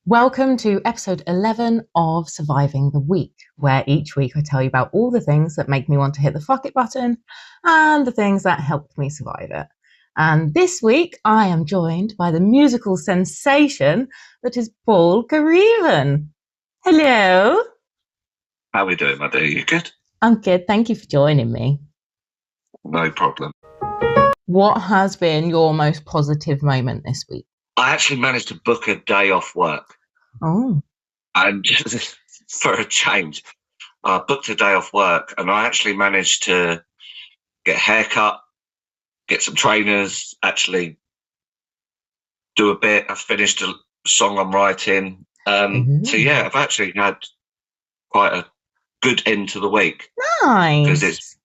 Welcome to episode 11 of Surviving the Week, where each week I tell you about all the things that make me want to hit the fuck it button and the things that helped me survive it. And this week I am joined by the musical sensation that is Paul Careven. Hello. How are we doing, my dear? You good? I'm good. Thank you for joining me. No problem. What has been your most positive moment this week? I actually managed to book a day off work. Oh. And just for a change, I booked a day off work and I actually managed to get a haircut, get some trainers, actually do a bit. I finished a song I'm writing. So yeah, I've actually had quite a good end to the week. Nice. Because it's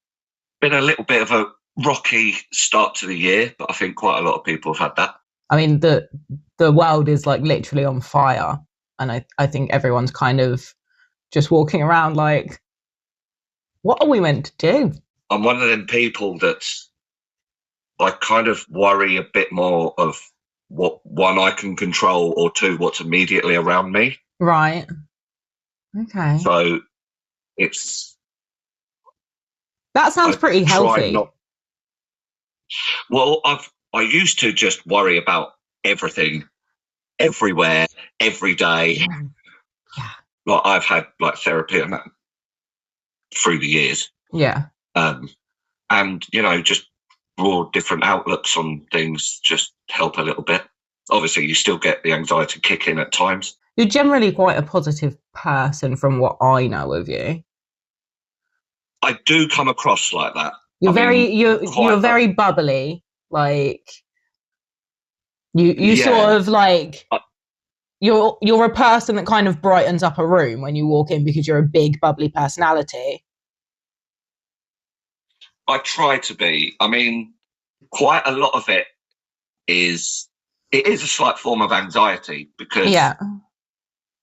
been a little bit of a rocky start to the year, but I think quite a lot of people have had that. I mean, the world is like literally on fire. And I think everyone's kind of just walking around like, what are we meant to do? I'm one of them people that I kind of worry a bit more of what, one, I can control, or two, what's immediately around me. Right. Okay. So it's... That sounds pretty healthy. Well, I used to just worry about everything, everywhere, every day. Yeah. Like I've had like therapy and that through the years. Yeah. And you know, just broad different outlooks on things just help a little bit. Obviously, you still get the anxiety kick in at times. You're generally quite a positive person from what I know of you. I do come across like that. You're very bubbly. Like you sort of like you're a person that kind of brightens up a room when you walk in because you're a big bubbly personality. I try to be. I mean, quite a lot of it is a slight form of anxiety because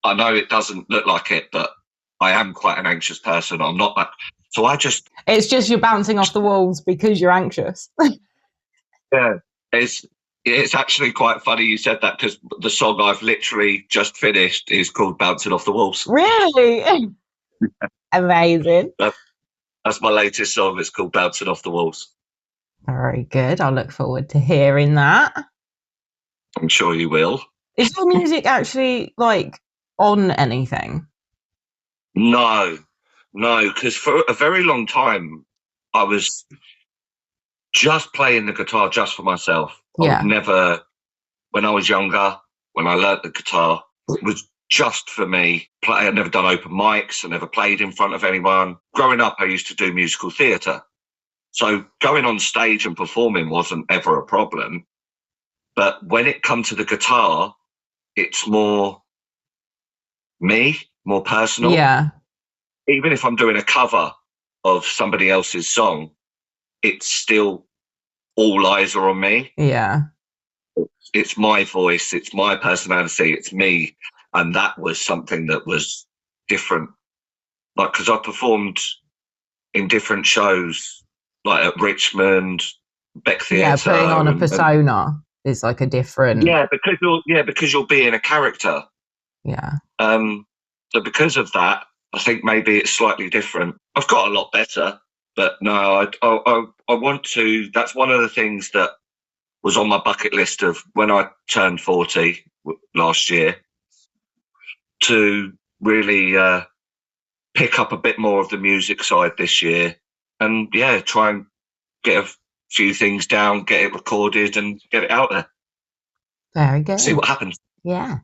I know it doesn't look like it, but I am quite an anxious person. I'm not that. So it's just you're bouncing off the walls because you're anxious. Yeah, it's actually quite funny you said that because the song I've literally just finished is called Bouncing Off the Walls. Really? Amazing. That's my latest song. It's called Bouncing Off the Walls. Very good. I'll look forward to hearing that. I'm sure you will. Is your music actually like on anything? No, because for a very long time I was just playing the guitar just for myself. I would never, when I was younger, when I learnt the guitar, it was just for me. I'd never done open mics. I never played in front of anyone. Growing up, I used to do musical theatre. So going on stage and performing wasn't ever a problem. But when it comes to the guitar, it's more me, more personal. Yeah. Even if I'm doing a cover of somebody else's song, it's still all eyes are on me. Yeah. It's my voice, it's my personality, it's me. And that was something that was different. Like, because I performed in different shows, like at Richmond, Beck Theatre. Yeah, putting on a persona is like a different... Yeah, because you're being a character. Yeah. So because of that, I think maybe it's slightly different. I've got a lot better. But no, I want to. That's one of the things that was on my bucket list of when I turned 40 last year, to really pick up a bit more of the music side this year, and try and get a few things down, get it recorded, and get it out there. Very good. See what happens. Yeah.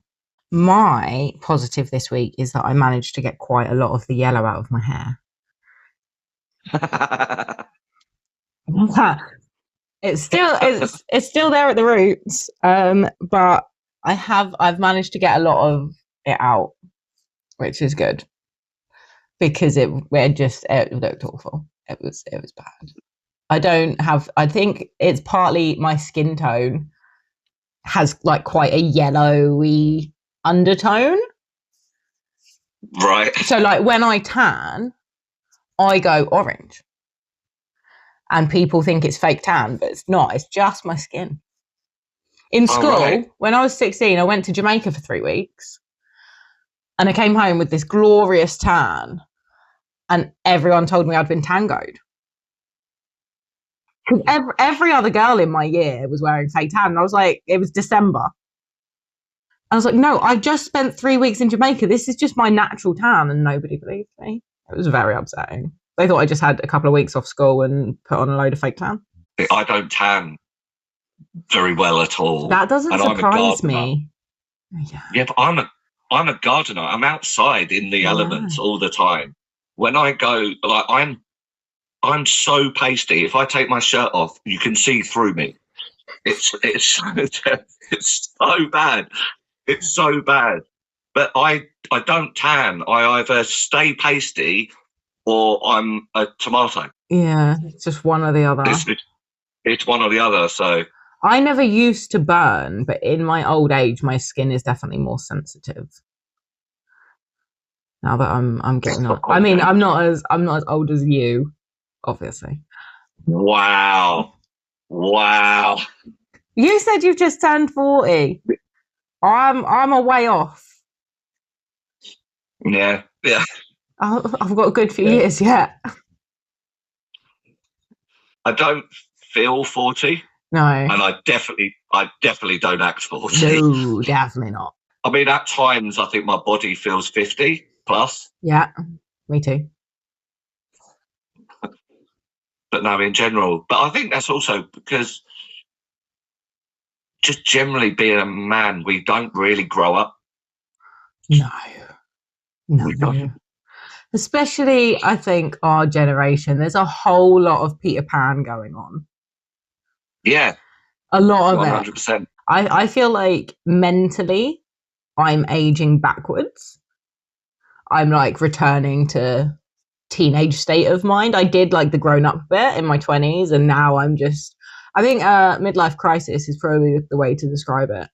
My positive this week is that I managed to get quite a lot of the yellow out of my hair. It's still there at the roots, but I've managed to get a lot of it out, which is good because it looked awful. It was bad. I think it's partly my skin tone has like quite a yellowy undertone, right? So like when I tan, I go orange. And people think it's fake tan, but it's not. It's just my skin. In school, when I was 16, I went to Jamaica for 3 weeks. And I came home with this glorious tan, and everyone told me I'd been tangoed. Because every other girl in my year was wearing fake tan. And I was like, it was December. I was like, no, I just spent 3 weeks in Jamaica. This is just my natural tan. And nobody believed me. It was very upsetting. They thought I just had a couple of weeks off school and put on a load of fake tan. I don't tan very well at all. That doesn't surprise me. Yeah, but I'm a gardener. I'm outside in the elements all the time. When I go, like I'm so pasty. If I take my shirt off, you can see through me. It's so bad. It's so bad. But I don't tan. I either stay pasty or I'm a tomato. Yeah, it's just one or the other. It's one or the other. So I never used to burn, but in my old age, my skin is definitely more sensitive. Now that I'm getting on. I mean, I'm not as old as you, obviously. Wow. You said you've just turned 40. I'm a way off. Yeah. I've got a good few years yet. I don't feel 40. No. And I definitely don't act 40. No, definitely not. I mean, at times I think my body feels 50 plus. Yeah, me too. But no, in general. But I think that's also because just generally being a man, we don't really grow up. No. Especially, I think, our generation. There's a whole lot of Peter Pan going on. Yeah. A lot of 100%. it. I feel like mentally, I'm aging backwards. I'm like returning to teenage state of mind. I did like the grown up bit in my 20s, and now I think midlife crisis is probably the way to describe it.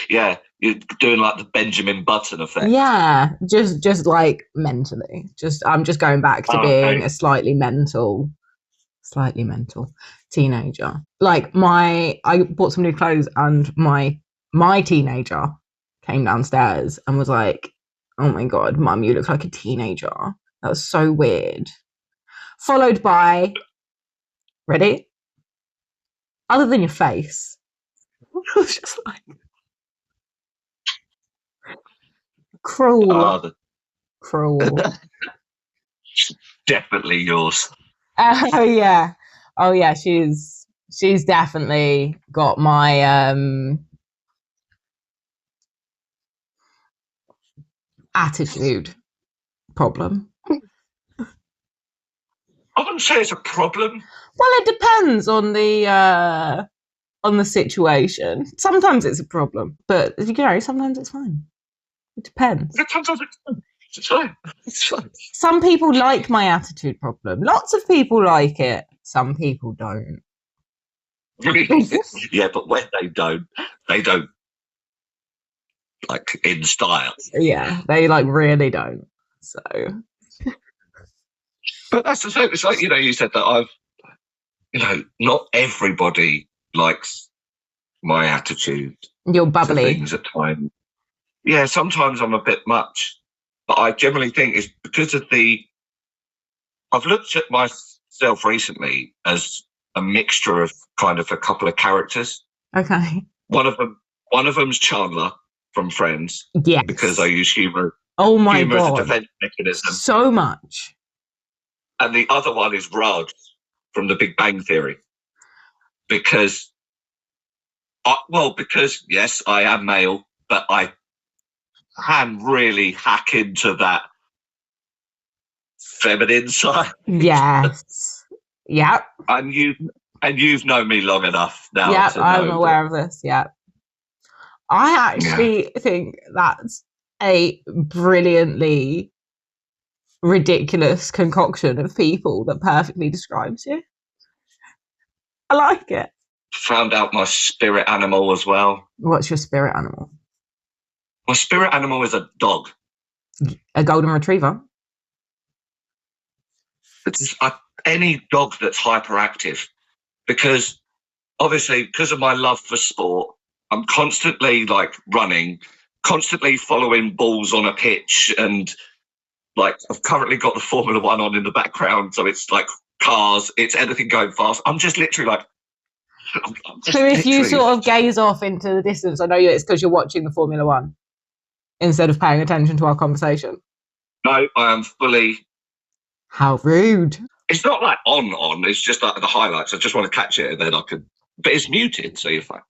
Yeah, you're doing like the Benjamin Button effect. Yeah, just like mentally. I'm just going back to being a slightly mental teenager. Like I bought some new clothes, and my teenager came downstairs and was like, "Oh my God, Mum, you look like a teenager." That was so weird. Followed by, ready? Other than your face. I was just like, cruel. Cruel. Definitely yours. Oh yeah. She's definitely got my attitude problem. I wouldn't say it's a problem. Well, it depends on the situation. Sometimes it's a problem, but sometimes it's fine. It depends. Sometimes it's fine. It's fine. Some people like my attitude problem. Lots of people like it. Some people don't. Yeah, but when they don't like in style. Yeah, they like really don't. So. But that's the same. It's like, you said that not everybody likes my attitude. You're bubbly. Things at times. Yeah, sometimes I'm a bit much. But I generally think it's because of I've looked at myself recently as a mixture of kind of a couple of characters. Okay. One of them's Chandler from Friends. Yes. Because I use humor. Oh my God. God. As a defense mechanism. So much. And the other one is Raj from The Big Bang Theory. Because yes, I am male, but I can really hack into that feminine side. Yes. Yep. And you've known me long enough now. Yep, I'm aware of this. Yep. I actually think that's a brilliantly ridiculous concoction of people that perfectly describes you. I like it. Found out my spirit animal as well. What's your spirit animal? My spirit animal is a dog. A golden retriever? It's any dog that's hyperactive. Because, obviously, because of my love for sport, I'm constantly, like, running, constantly following balls on a pitch, and like I've currently got the Formula One on in the background, so it's like cars, it's anything going fast. I'm just literally like. So if you sort of gaze off into the distance, I know it's because you're watching the Formula One instead of paying attention to our conversation. No, I am fully. How rude. It's not like on. It's just like the highlights. I just want to catch it and then I can. But it's muted, so you're fine.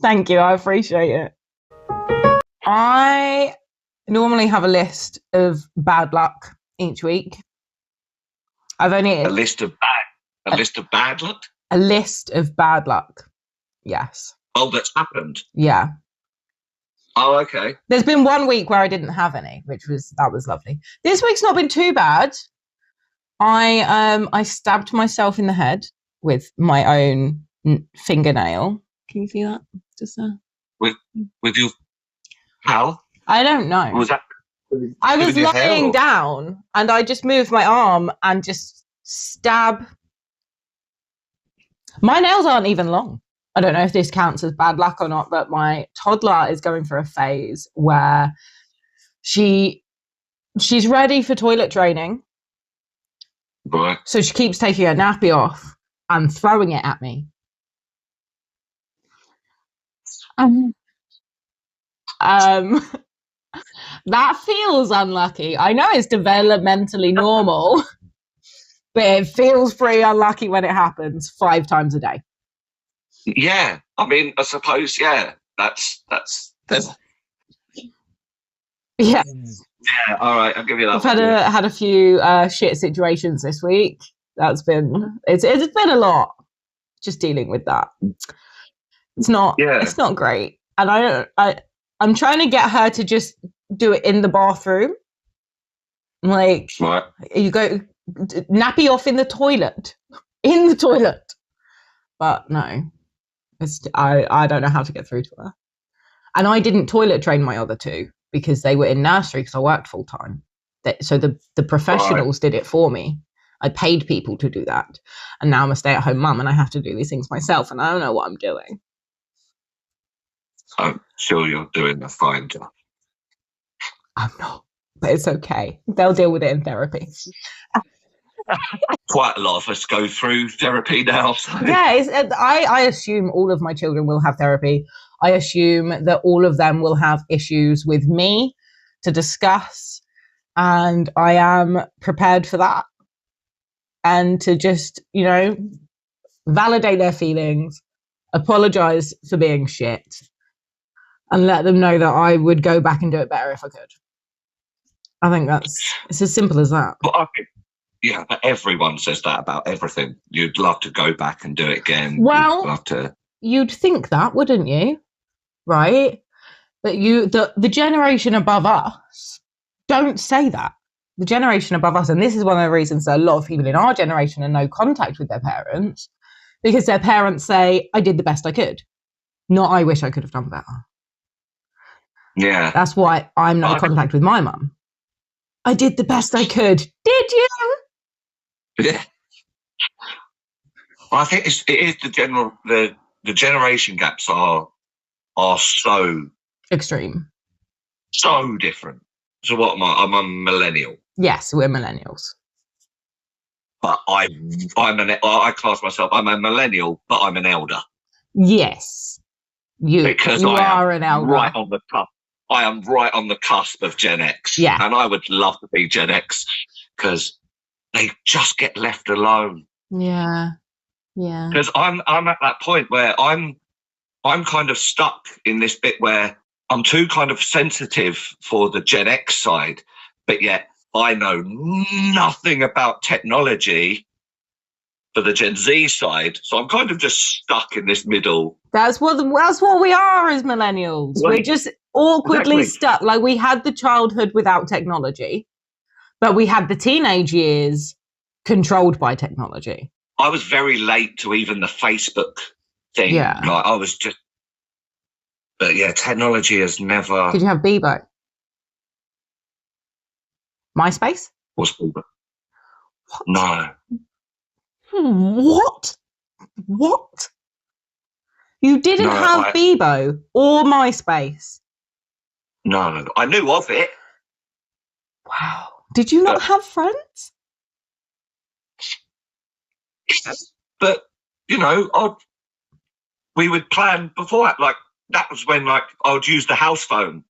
Thank you. I appreciate it. I normally have a list of bad luck each week. I've only a list of bad luck. A list of bad luck. Yes. Oh, that's happened. Yeah. Oh, okay. There's been 1 week where I didn't have any, that was lovely. This week's not been too bad. I stabbed myself in the head with my own fingernail. Can you see that? Just with your how? I don't know. Was that? I was lying down and I just moved my arm and just stab. My nails aren't even long. I don't know if this counts as bad luck or not, but my toddler is going through a phase where she's ready for toilet training. Right. So she keeps taking her nappy off and throwing it at me. That feels unlucky. I know it's developmentally normal, but it feels pretty unlucky when it happens 5 times a day. Yeah, I mean, I suppose, yeah, that's yeah. Yeah, all right, I'll give you that. I've had a few shit situations this week. It's been a lot just dealing with that. It's not great. And I'm trying to get her to just do it in the bathroom. Like, right. You go nappy off in the toilet. In the toilet. But no. I don't know how to get through to her. And I didn't toilet train my other 2 because they were in nursery because I worked full time. So the professionals did it for me. I paid people to do that. And now I'm a stay-at-home mum and I have to do these things myself and I don't know what I'm doing. I'm sure you're doing a fine job. I'm not, but it's okay. They'll deal with it in therapy. Quite a lot of us go through therapy now. So. Yeah, I assume all of my children will have therapy. I assume that all of them will have issues with me to discuss, and I am prepared for that. And to just, validate their feelings, apologize for being shit, and let them know that I would go back and do it better if I could. I think it's as simple as that. But I think, yeah, but everyone says that about everything. You'd love to go back and do it again. Well, you'd think that, wouldn't you? Right? But the generation above us don't say that. The generation above us, and this is one of the reasons that a lot of people in our generation are no contact with their parents, because their parents say, I did the best I could. Not, I wish I could have done better. Yeah. That's why I'm no contact with my mum. I did the best I could. Did you? Yeah. I think it is the generation gaps are so extreme, so different. So what am I? I'm a millennial. Yes, we're millennials. But I class myself. I'm a millennial, but I'm an elder. Yes, you are an elder. Right on the cusp. I am right on the cusp of Gen X. Yeah, and I would love to be Gen X because they just get left alone. Yeah. Because I'm at that point where I'm kind of stuck in this bit where I'm too kind of sensitive for the Gen X side, but yet I know nothing about technology for the Gen Z side. So I'm kind of just stuck in this middle. That's what we are as millennials. Right. We're just awkwardly stuck. Like, we had the childhood without technology, but we had the teenage years controlled by technology. I was very late to even the Facebook thing. Yeah. Like, I was just, but yeah, technology has never. Did you have Bebo? MySpace? What's Bebo? No. What? You didn't have Bebo or MySpace? No, I knew of it. Wow. Did you not have friends? Yes, but, we would plan before, like, that was when, like, I would use the house phone.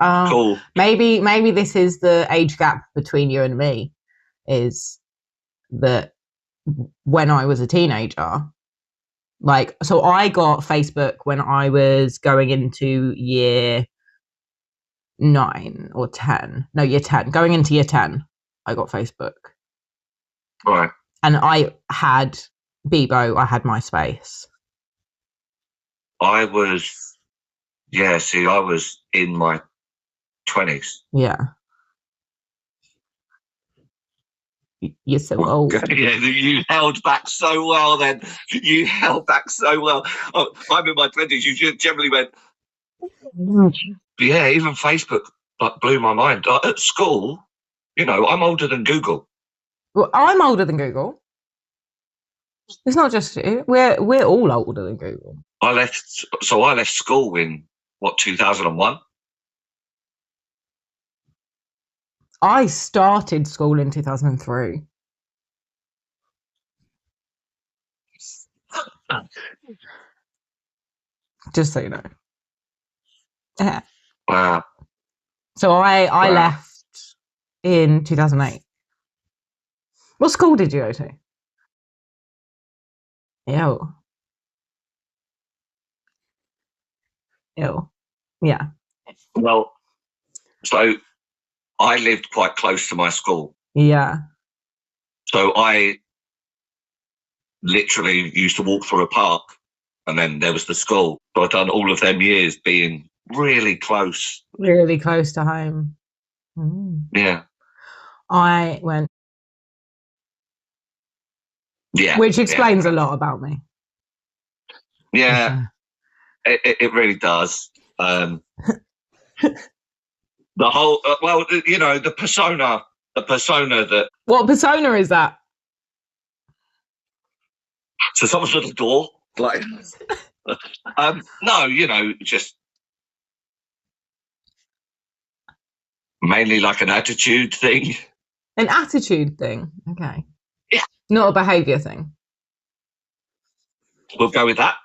Cool. Maybe this is the age gap between you and me, is that when I was a teenager, like, so I got Facebook when I was going into year 9 or 10. No, year 10. Going into year 10, I got Facebook. Right. And I had Bebo, I had MySpace. I was in my 20s. Yeah. You're so old. Yeah, you held back so well then. You held back so well. I'm in my 20s. You generally went, yeah, even Facebook blew my mind. At school, I'm older than Google. Well, I'm older than Google. It's not just you. We're all older than Google. I left school in 2001. I started school in 2003. Just so you know. Yeah. Wow. So I left in 2008. What school did you go to? Ew. Yeah. Well, so I lived quite close to my school. Yeah. So I literally used to walk through a park, and then there was the school. So I've done all of them years being really close. Really close to home. Yeah. I went. Yeah. Which explains a lot about me. Yeah. It really does. The whole, the persona that. What persona is that? So someone's at the door, like, no, just mainly like an attitude thing. An attitude thing. Okay. Yeah. Not a behaviour thing. We'll go with that.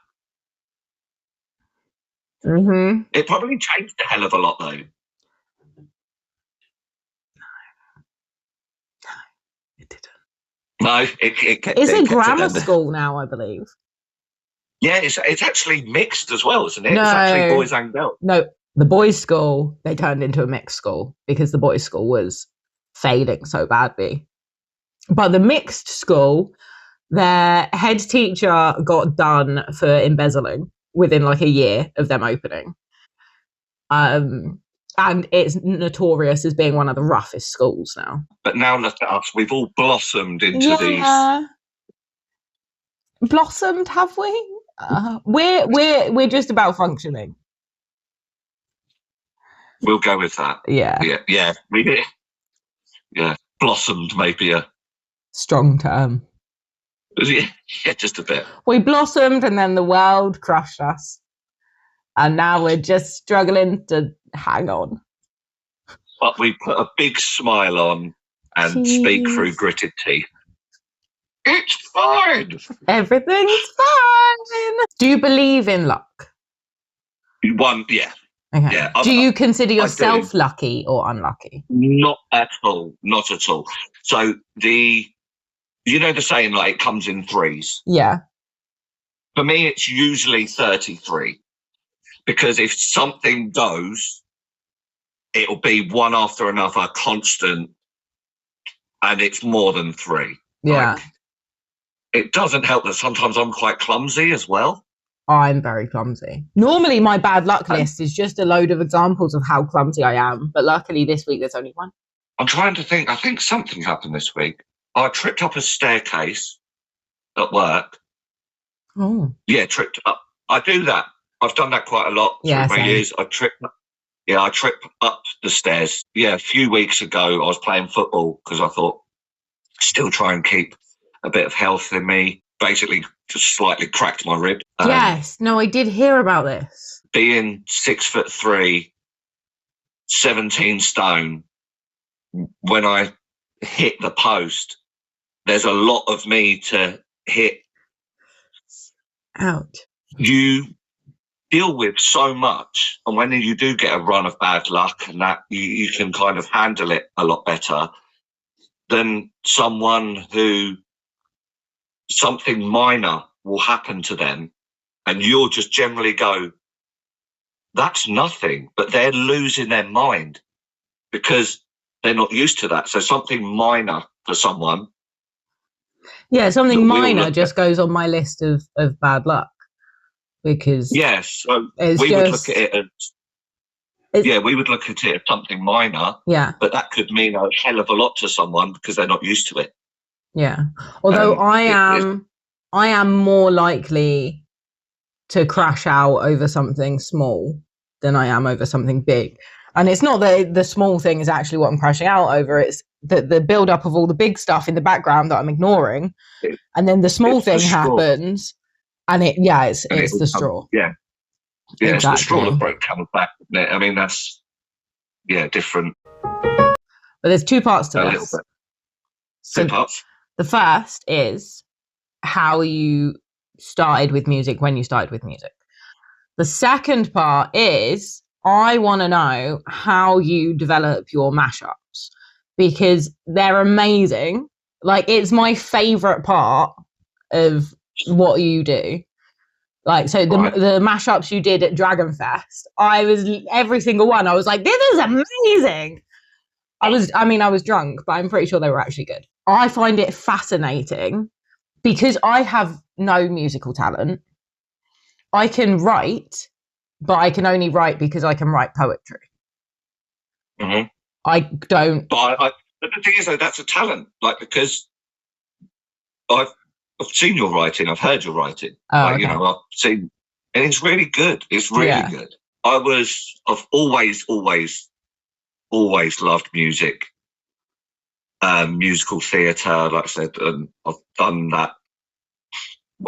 Mm-hmm. It probably changed a hell of a lot, though. It didn't. No, It's a grammar school now, I believe. Yeah, it's actually mixed as well, isn't it? No, it's actually boys and girls. No, the boys' school, they turned into a mixed school because the boys' school was failing so badly. But the mixed school, their head teacher got done for embezzling within like a year of them opening. And it's notorious as being one of the roughest schools now. But now look at us, we've all blossomed into these. Blossomed, have we? We're just about functioning. We'll go with that. Yeah. Yeah. Blossomed maybe a strong term. Yeah, just a bit. We blossomed and then the world crushed us. And now we're just struggling to hang on. But we put a big smile on and speak through gritted teeth. It's fine. Everything's fine. Do you believe in luck? Yeah. Okay. Yeah, do you consider yourself lucky or unlucky? Not at all. Not at all. So the saying, like, it comes in threes. Yeah. For me, it's usually 33. Because if something goes, it'll be one after another, constant, and it's more than 3. Yeah. Like, it doesn't help that sometimes I'm quite clumsy as well. I'm very clumsy. Normally, my bad luck list is just a load of examples of how clumsy I am. But luckily, this week, there's only one. I'm trying to think. I think something happened this week. I tripped up a staircase at work. Oh. Yeah, tripped up. I do that. I've done that quite a lot through my years. I trip up the stairs. Yeah, a few weeks ago, I was playing football because I thought, still try and keep a bit of health in me. basically just slightly cracked my rib. Yes, no, I did hear about this. Being 6'3", 17 stone, when I hit the post, there's a lot of me to hit. Ouch. You deal with so much, and when you do get a run of bad luck and that, you can kind of handle it a lot better than someone who something minor will happen to them and you'll just generally go, that's nothing, but they're losing their mind because they're not used to that. So something minor for someone. Yeah, something minor just goes on my list of bad luck because yes, so we would look at it as we would look at it as something minor. Yeah, but that could mean a hell of a lot to someone because they're not used to it. Yeah, although I am more likely to crash out over something small than I am over something big. And it's not that the small thing is actually what I'm crashing out over. It's the build up of all the big stuff in the background that I'm ignoring. And then the small thing happens and it's the straw. Yeah. Yeah, exactly. It's the straw that broke camel's back, isn't it? I mean, that's, different. But there's two parts to this. Two parts. The first is how you started with music, when you started with music. The second part is I want to know how you develop your mashups because they're amazing. Like, it's my favorite part of what you do. Like, so the mashups you did at Dragonfest, every single one, I was like, this is amazing. I was drunk, but I'm pretty sure they were actually good. I find it fascinating because I have no musical talent. I can write, but I can only write because I can write poetry. Mm-hmm. I don't. But the thing is, though, that's a talent. Like, because I've seen your writing, I've heard your writing. Okay. I've seen, and it's really good. It's really good. I've always loved music, musical theatre. Like I said, I've done that.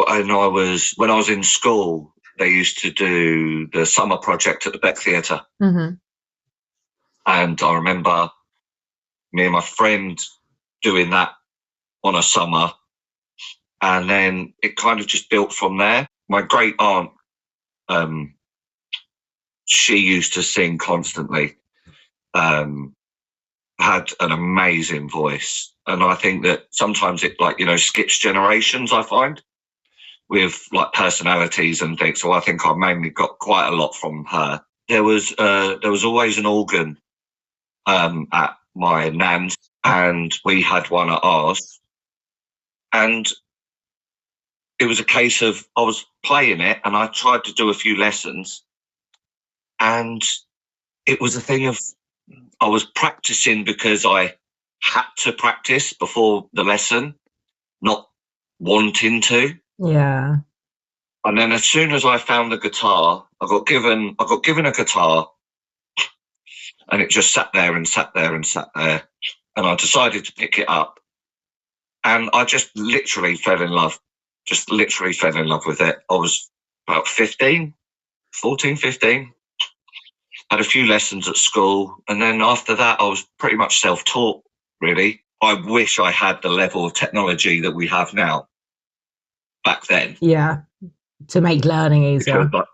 And when I was in school, they used to do the summer project at the Beck Theatre. Mm-hmm. And I remember me and my friend doing that on a summer. And then it kind of just built from there. My great aunt, she used to sing constantly, had an amazing voice. And I think that sometimes it skips generations, I find, with like personalities and things. So I think I mainly got quite a lot from her. There was always an organ at my nan's, and we had one at ours. And it was a case of I was playing it and I tried to do a few lessons, and it was a thing of I was practicing because I had to practice before the lesson, not wanting to. Yeah. And then as soon as I found the guitar, I got given a guitar, and it just sat there and sat there and sat there. And I decided to pick it up, and I just literally fell in love. Just literally fell in love with it. I was about 15. Had a few lessons at school. And then after that, I was pretty much self-taught, really. I wish I had the level of technology that we have now back then. Yeah, to make learning easier. Because,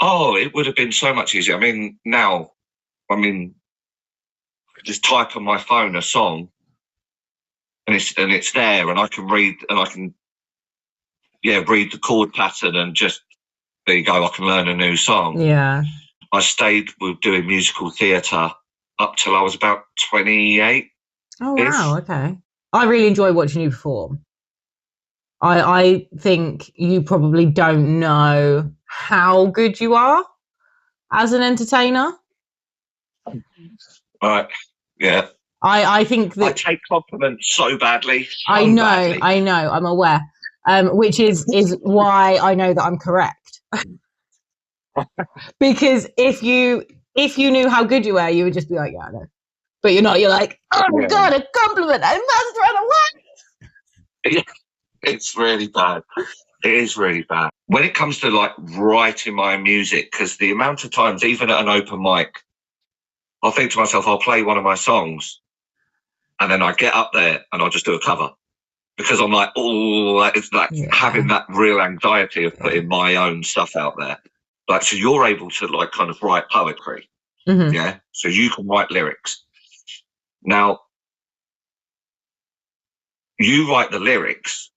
it would have been so much easier. I mean, now, just type on my phone a song, and it's there, and I can read, and I can read the chord pattern, and just there you go, I can learn a new song. Yeah. I stayed with doing musical theatre up till I was about 28. Oh wow, okay. I really enjoy watching you perform. I think you probably don't know how good you are as an entertainer. Right. Yeah. I think that I take compliments so badly. I know, I'm aware. Which is why I know that I'm correct. Because if you knew how good you were, you would just be like, yeah, I know. But you're not. You're like, oh God, a compliment! I must run away. It's really bad. It is really bad. When it comes to like writing my music, because the amount of times, even at an open mic, I'll think to myself, I'll play one of my songs and then I get up there and I'll just do a cover because I'm like, oh, it's like having that real anxiety of putting my own stuff out there. Like, so you're able to like kind of write poetry. Mm-hmm. Yeah. So you can write lyrics. Now, you write the lyrics.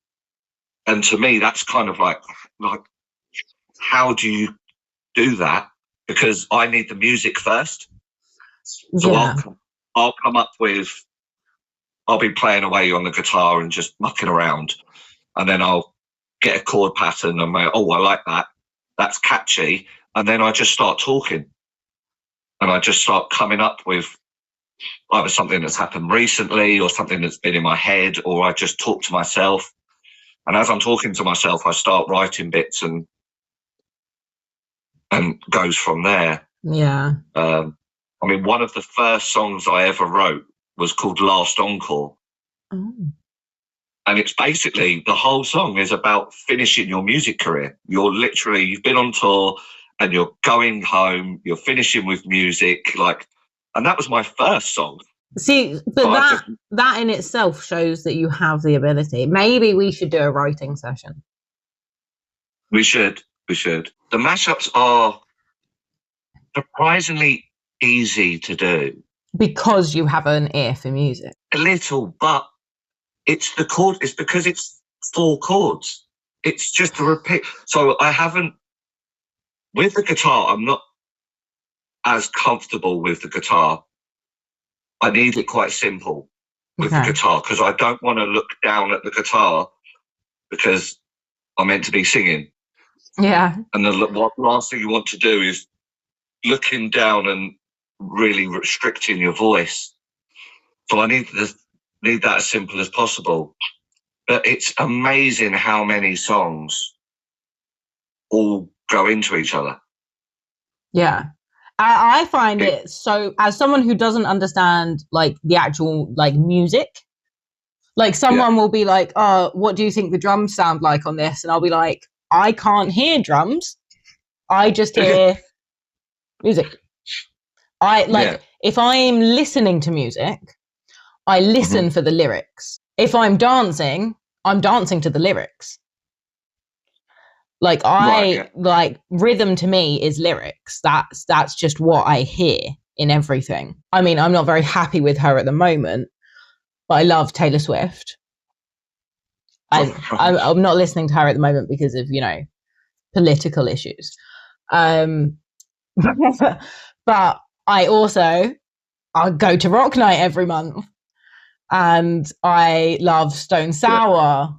And to me, that's kind of like, how do you do that? Because I need the music first. So I'll come up with, I'll be playing away on the guitar and just mucking around. And then I'll get a chord pattern and I like that. That's catchy. And then I just start talking. And I just start coming up with either something that's happened recently or something that's been in my head, or I just talk to myself. And as I'm talking to myself, I start writing bits and goes from there. Yeah. I mean, one of the first songs I ever wrote was called Last Encore. Oh. And it's basically, the whole song is about finishing your music career. You've been on tour and you're going home, you're finishing with music, and that was my first song. See, but that in itself shows that you have the ability. Maybe we should do a writing session. We should. The mashups are surprisingly easy to do. Because you have an ear for music. A little, but it's the chord. It's because it's 4 chords. It's just a repeat. So with the guitar, I'm not as comfortable with the guitar. I need it quite simple with the guitar because I don't want to look down at the guitar because I'm meant to be singing. Yeah. And the last thing you want to do is looking down and really restricting your voice. So I need that as simple as possible. But it's amazing how many songs all go into each other. Yeah. I find it so, as someone who doesn't understand like the actual like music, like someone will be like, oh, what do you think the drums sound like on this? And I'll be like, I can't hear drums. I just hear music. If I'm listening to music, I listen for the lyrics. If I'm dancing to the lyrics. Rhythm to me is lyrics. That's just what I hear in everything. I mean, I'm not very happy with her at the moment, but I love Taylor Swift. I'm not listening to her at the moment because of, political issues. But I'll go to Rock Night every month, and I love Stone Sour.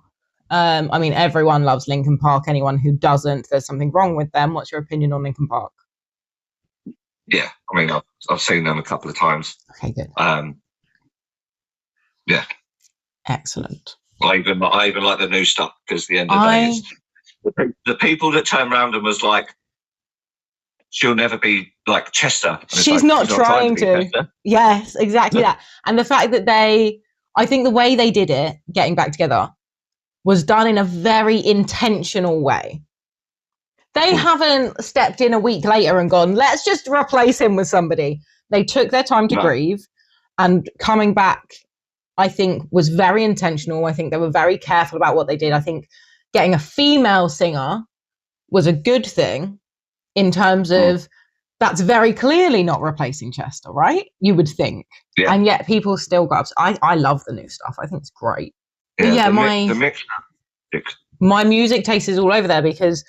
I mean, everyone loves Linkin Park. Anyone who doesn't, there's something wrong with them. What's your opinion on Linkin Park? Yeah, I mean, I've seen them a couple of times. Okay, good. Yeah. Excellent. I even like the new stuff because the end of the day is the people that turned around and was like, she'll never be like Chester. She's not trying to. Yes, exactly that. And the fact that I think the way they did it, getting back together, was done in a very intentional way. They haven't stepped in a week later and gone, let's just replace him with somebody. They took their time to grieve, and coming back, I think, was very intentional. I think they were very careful about what they did. I think getting a female singer was a good thing in terms of that's very clearly not replacing Chester, right? You would think. Yeah. And yet people still go up. I love the new stuff. I think it's great. Yeah, my music taste is all over there because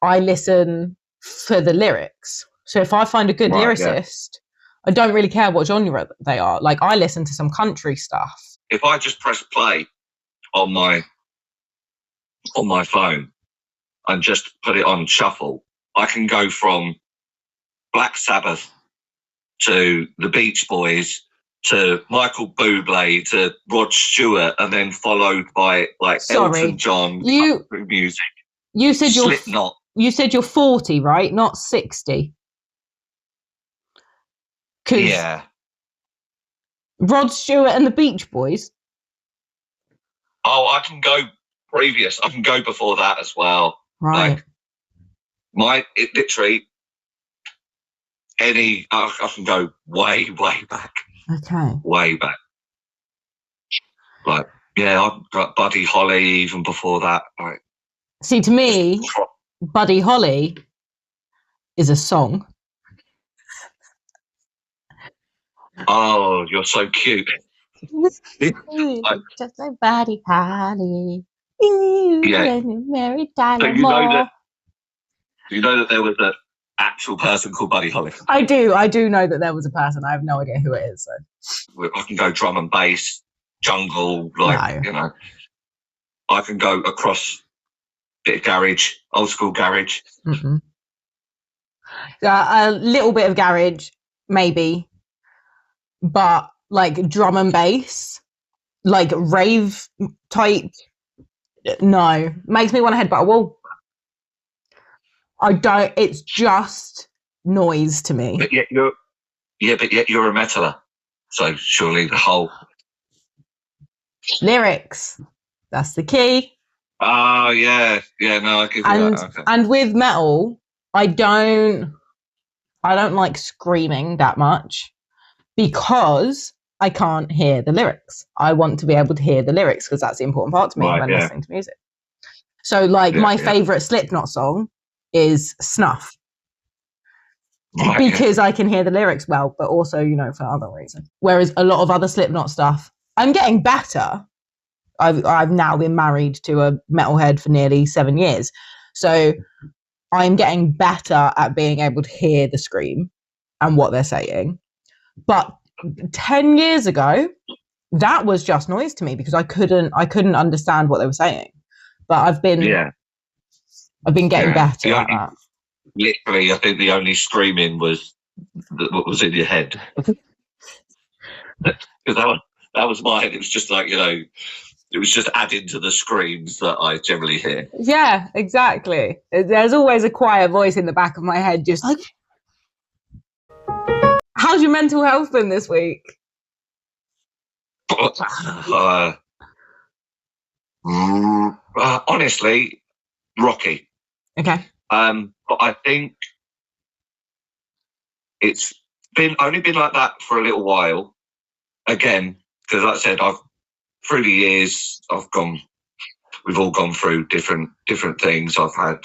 I listen for the lyrics. So if I find a good lyricist, I don't really care what genre they are. Like, I listen to some country stuff. If I just press play on my phone and just put it on shuffle, I can go from Black Sabbath to the Beach Boys to Michael Bublé to Rod Stewart, and then followed by Elton John music. You said Slipknot. You said you're 40, right? Not 60. Yeah. Rod Stewart and the Beach Boys. Oh, I can go previous. I can go before that as well. Right. Like, literally, I can go way, way back. Okay. Way back. Like, yeah, I've got Buddy Holly even before that. Like, see, to me, Buddy Holly is a song. Oh, you're so cute. Just like Buddy Holly. Yeah. Mary Tyler Moore. Do you know that there was an actual person called Buddy Holly? I do know that there was a person. I have no idea who it is. So. I can go drum and bass, jungle, like, you know. I can go across a bit of garage, old school garage. Mm-hmm. A little bit of garage, maybe. But like drum and bass, like rave type, no. Makes me want to headbutt a wall. I don't, it's just noise to me. But yet you're a metaler. So surely the whole lyrics, that's the key. Oh yeah. Yeah, no, I give you that. Okay. And with metal, I don't like screaming that much because I can't hear the lyrics. I want to be able to hear the lyrics because that's the important part to me when listening to music. So like my favorite Slipknot song is Snuff. Right, because I can hear the lyrics well, but also, you know, for other reasons. Whereas a lot of other Slipknot stuff, I'm getting better. I've now been married to a metalhead for nearly 7 years. So I'm getting better at being able to hear the scream and what they're saying. But 10 years ago, that was just noise to me because I couldn't understand what they were saying. But I've been getting better at that. Literally, I think the only screaming was what was in your head. Because that was mine. It was just like, you know, it was just adding to the screams that I generally hear. Yeah, exactly. There's always a quiet voice in the back of my head just like, how's your mental health been this week? Honestly, rocky. Okay. But I think it's only been like that for a little while. Again, because like I said, through the years, we've all gone through different things. I've had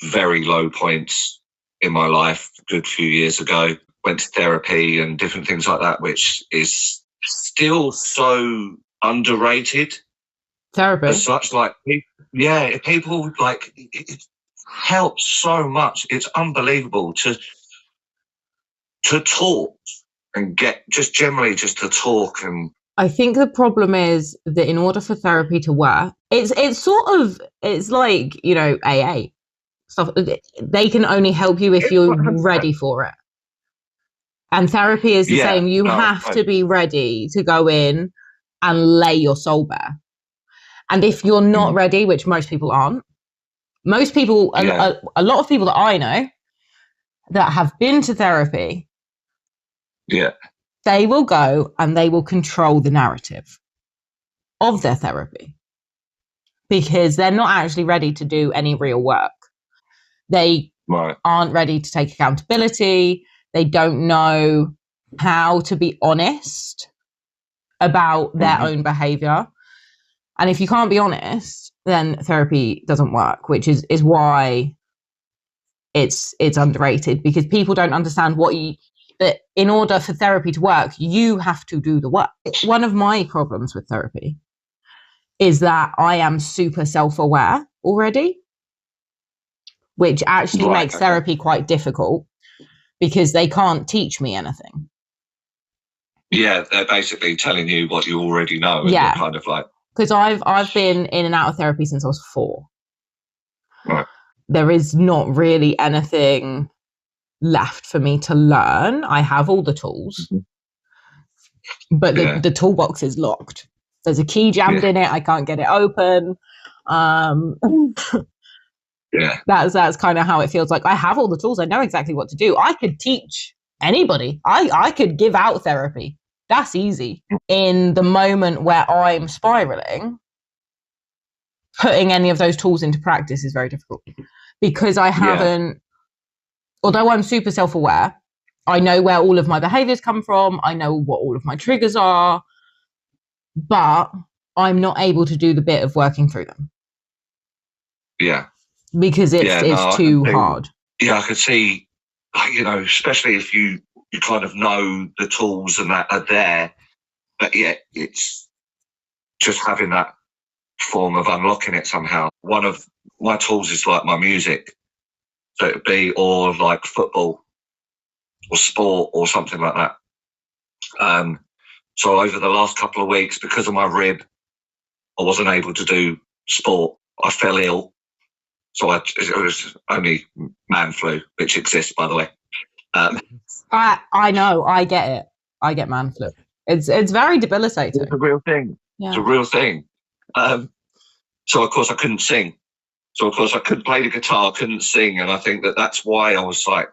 very low points in my life a good few years ago. Went to therapy and different things like that, which is still so underrated. Therapy? As such, like, people, like, it helps so much. It's unbelievable to talk and generally just to talk. And I think the problem is that in order for therapy to work, it's like, you know, AA stuff. They can only help you if you're ready for it. And therapy is the same. You have to be ready to go in and lay your soul bare. And if you're not ready, which most people aren't, most people, a lot of people that I know that have been to therapy, they will go and they will control the narrative of their therapy because they're not actually ready to do any real work. They aren't ready to take accountability. They don't know how to be honest about their own behavior. And if you can't be honest, then therapy doesn't work, which is why it's underrated, because people don't understand that in order for therapy to work, you have to do the work. One of my problems with therapy is that I am super self-aware already, which actually makes therapy quite difficult because they can't teach me anything. Yeah, they're basically telling you what you already know. And you're kind of like, because I've been in and out of therapy since I was 4. Right. There is not really anything left for me to learn. I have all the tools, but the toolbox is locked. There's a key jammed in it. I can't get it open. That's kind of how it feels like. I have all the tools. I know exactly what to do. I could teach anybody. I could give out therapy. That's easy. In the moment where I'm spiraling, putting any of those tools into practice is very difficult because I haven't, although I'm super self-aware, I know where all of my behaviors come from. I know what all of my triggers are, but I'm not able to do the bit of working through them. Yeah. Because it's too hard. Yeah, I could see, you know, especially if you kind of know the tools and that are there, but yet it's just having that form of unlocking it somehow. One of my tools is like my music. So it'd be, or like football or sport or something like that. So over the last couple of weeks, because of my rib, I wasn't able to do sport. I fell ill. So it was only man flu, which exists, by the way. I know, I get it. I get man flu. It's very debilitating. It's a real thing. Yeah. It's a real thing. So of course I couldn't sing. So of course I couldn't play the guitar, couldn't sing, and I think that's why I was like,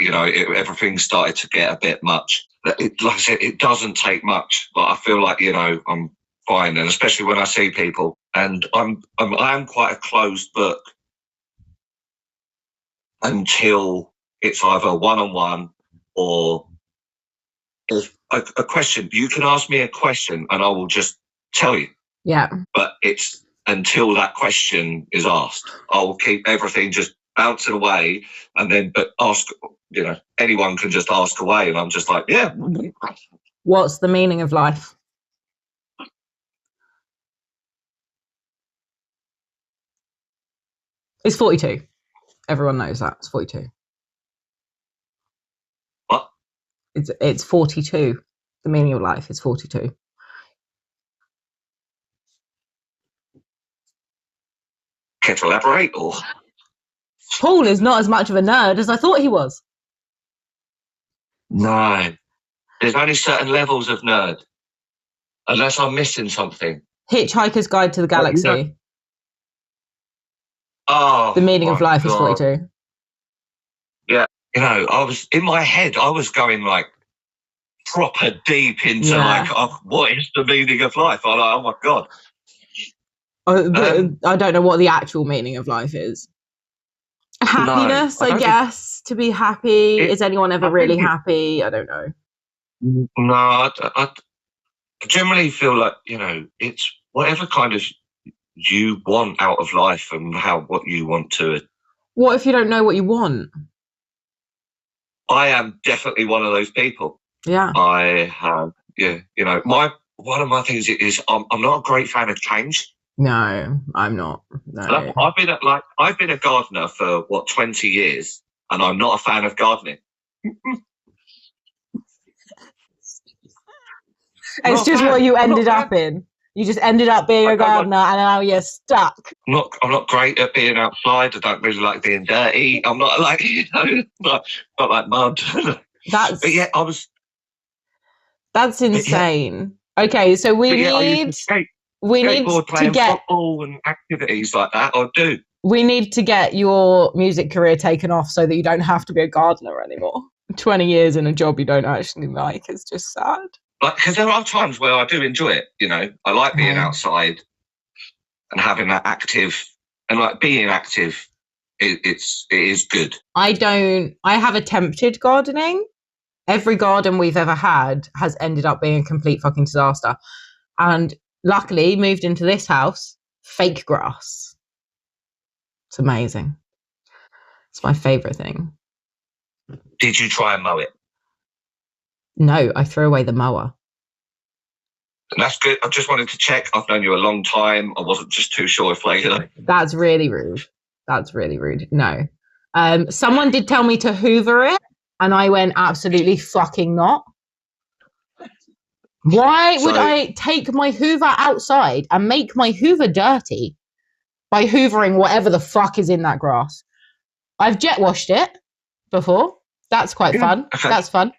you know, everything started to get a bit much. Like I said, it doesn't take much, but I feel like, you know, I'm fine, and especially when I see people, and I am quite a closed book until it's either one-on-one or if a question. You can ask me a question and I will just tell you. Yeah. But it's until that question is asked. I will keep everything just bouncing away, and then but ask, you know, anyone can just ask away, and I'm just like, yeah. What's the meaning of life? It's 42. Everyone knows that. It's 42. What? It's 42. The meaning of life is 42. Care to elaborate? Or Paul is not as much of a nerd as I thought he was. No. There's only certain levels of nerd. Unless I'm missing something. Hitchhiker's Guide to the Galaxy. You know, oh, the meaning of life is 42. Yeah. You know, I was in my head, I was going like proper deep into like, what is the meaning of life? I'm like, oh my God. I don't know what the actual meaning of life is. Happiness, I guess. To be happy. Is anyone ever really happy? I don't know. No, I generally feel like, you know, it's whatever kind of you want out of life and what you want to. What if you don't know what you want? I am definitely one of those people. Yeah. I have, you know, one of my things is I'm not a great fan of change. No, I'm not. No. I've been a gardener for 20 years, and I'm not a fan of gardening. It's just what you ended up in. You just ended up being a gardener, and now you're stuck. I'm not great at being outside. I don't really like being dirty. I'm not like, you know, not like mud. But yeah, I was. That's insane. Yeah. Okay, so we need to get football and activities like that. I do. We need to get your music career taken off so that you don't have to be a gardener anymore. 20 years in a job you don't actually like is just sad. Because there are times where I do enjoy it. You know, I like being outside and having that active, and like being active. It is good. I have attempted gardening. Every garden we've ever had has ended up being a complete fucking disaster. And luckily moved into this house, fake grass. It's amazing. It's my favorite thing. Did you try and mow it? No, I threw away the mower. That's good. I just wanted to check. I've known you a long time. I wasn't just too sure if That's really rude. No. Someone did tell me to hoover it, and I went, absolutely fucking not. Why would I take my hoover outside and make my hoover dirty by hoovering whatever the fuck is in that grass? I've jet washed it before. That's quite fun. Okay. That's fun.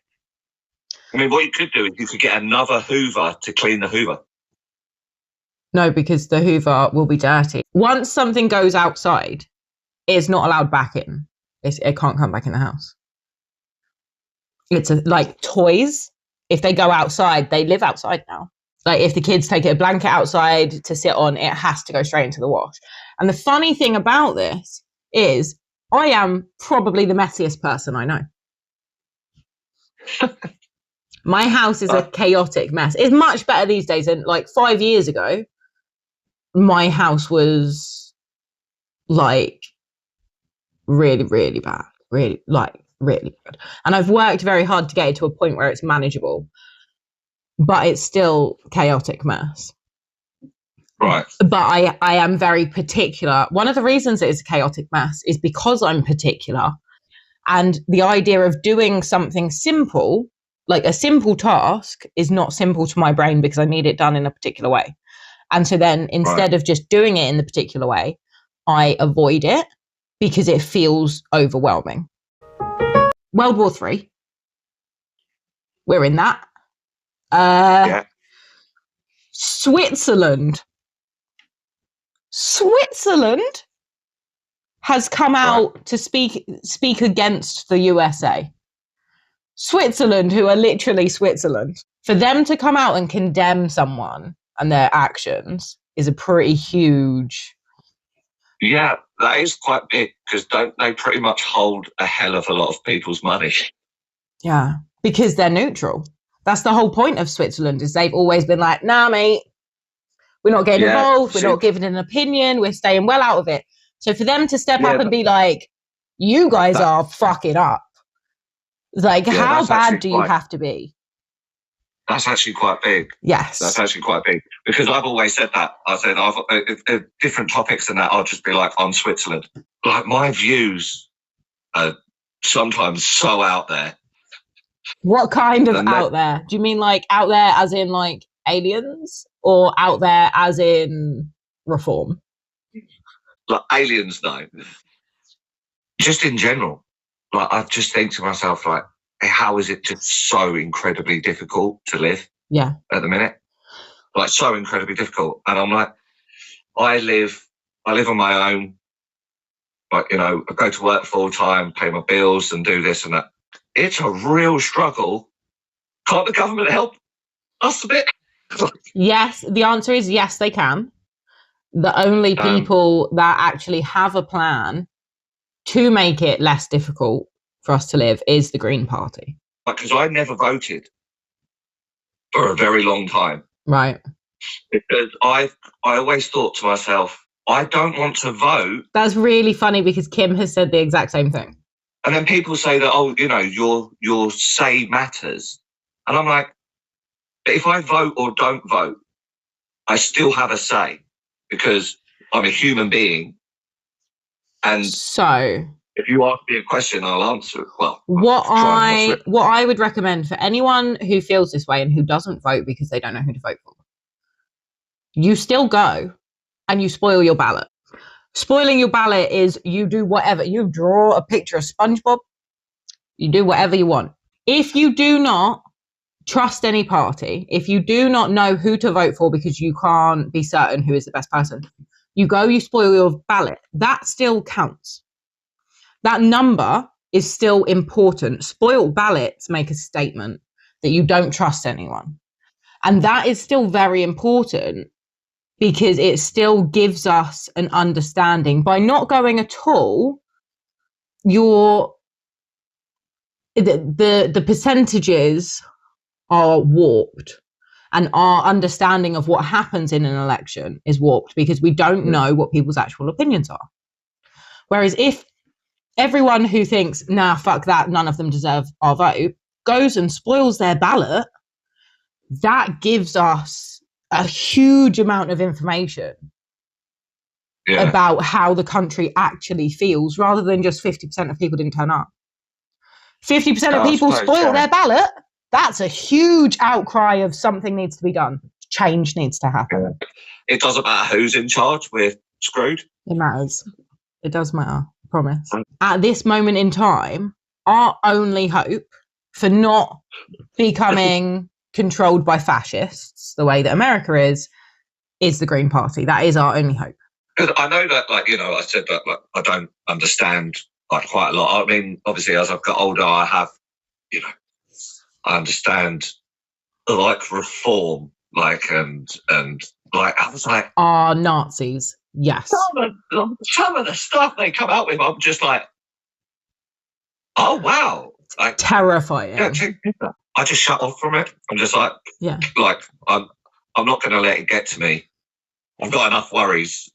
I mean, what you could do is you could get another hoover to clean the hoover. No, because the hoover will be dirty. Once something goes outside, it's not allowed back in. It can't come back in the house. It's like toys. If they go outside, they live outside now. Like if the kids take a blanket outside to sit on, it has to go straight into the wash. And the funny thing about this is I am probably the messiest person I know. My house is a chaotic mess. It's much better these days than like 5 years ago. My house was like really, really bad. Really bad. And I've worked very hard to get it to a point where it's manageable. But it's still chaotic mess. Right. But I am very particular. One of the reasons it is a chaotic mess is because I'm particular. And the idea of doing something simple, like a simple task, is not simple to my brain because I need it done in a particular way. And so then instead of just doing it in the particular way, I avoid it because it feels overwhelming. World War III. We're in that. Switzerland has come out to speak against the USA. Switzerland, who are literally Switzerland, for them to come out and condemn someone and their actions is a pretty huge. Yeah, that is quite big because don't they pretty much hold a hell of a lot of people's money? Yeah, because they're neutral. That's the whole point of Switzerland, is they've always been like, nah, mate, we're not getting involved. We're not giving an opinion. We're staying well out of it. So for them to step up and be like, you guys are fucking up. Like, how bad do you have to be? That's actually quite big. Yes. That's actually quite big. Because I've always said that. I said, different topics than that, I'll just be like, on Switzerland. Like, my views are sometimes so out there. What kind of out there? Do you mean like out there as in like aliens, or out there as in reform? Like aliens, no. Just in general. Like, I just think to myself, like, how is it just so incredibly difficult to live? Yeah. At the minute, like, so incredibly difficult. And I'm like, I live on my own. Like, you know, I go to work full time, pay my bills, and do this and that. It's a real struggle. Can't the government help us a bit? Yes, the answer is yes, they can. The only people that actually have a plan to make it less difficult for us to live is the Green Party. Because I never voted for a very long time. Right. Because I always thought to myself, I don't want to vote. That's really funny because Kim has said the exact same thing. And then people say that, oh, you know, your say matters. And I'm like, if I vote or don't vote, I still have a say because I'm a human being. And so if you ask me a question, I'll answer it. Well, what I would recommend for anyone who feels this way and who doesn't vote because they don't know who to vote for, you still go and you spoil your ballot. Spoiling your ballot is you do whatever. You draw a picture of SpongeBob. You do whatever you want. If you do not trust any party, if you do not know who to vote for because you can't be certain who is the best person, you go, you spoil your ballot. That still counts. That number is still important. Spoiled ballots make a statement that you don't trust anyone. And that is still very important because it still gives us an understanding. By not going at all, the percentages are warped, and our understanding of what happens in an election is warped because we don't know what people's actual opinions are. Whereas if everyone who thinks, nah, fuck that, none of them deserve our vote, goes and spoils their ballot, that gives us a huge amount of information about how the country actually feels, rather than just 50% of people didn't turn up. 50% of people spoil their ballot. That's a huge outcry of something needs to be done. Change needs to happen. It doesn't matter who's in charge, we're screwed. It matters. It does matter, I promise. At this moment in time, our only hope for not becoming controlled by fascists the way that America is the Green Party. That is our only hope. I know that, like, you know, I said that, like, I don't understand, like, quite a lot. I mean, obviously, as I've got older, I have, you know, I understand, like, reform. like, and like, I was like, are Nazis. Yes. Some of the stuff they come out with, I'm just like, oh wow, like terrifying. Yeah, I just shut off from it. I'm just like, like I'm not going to let it get to me. I've got enough worries.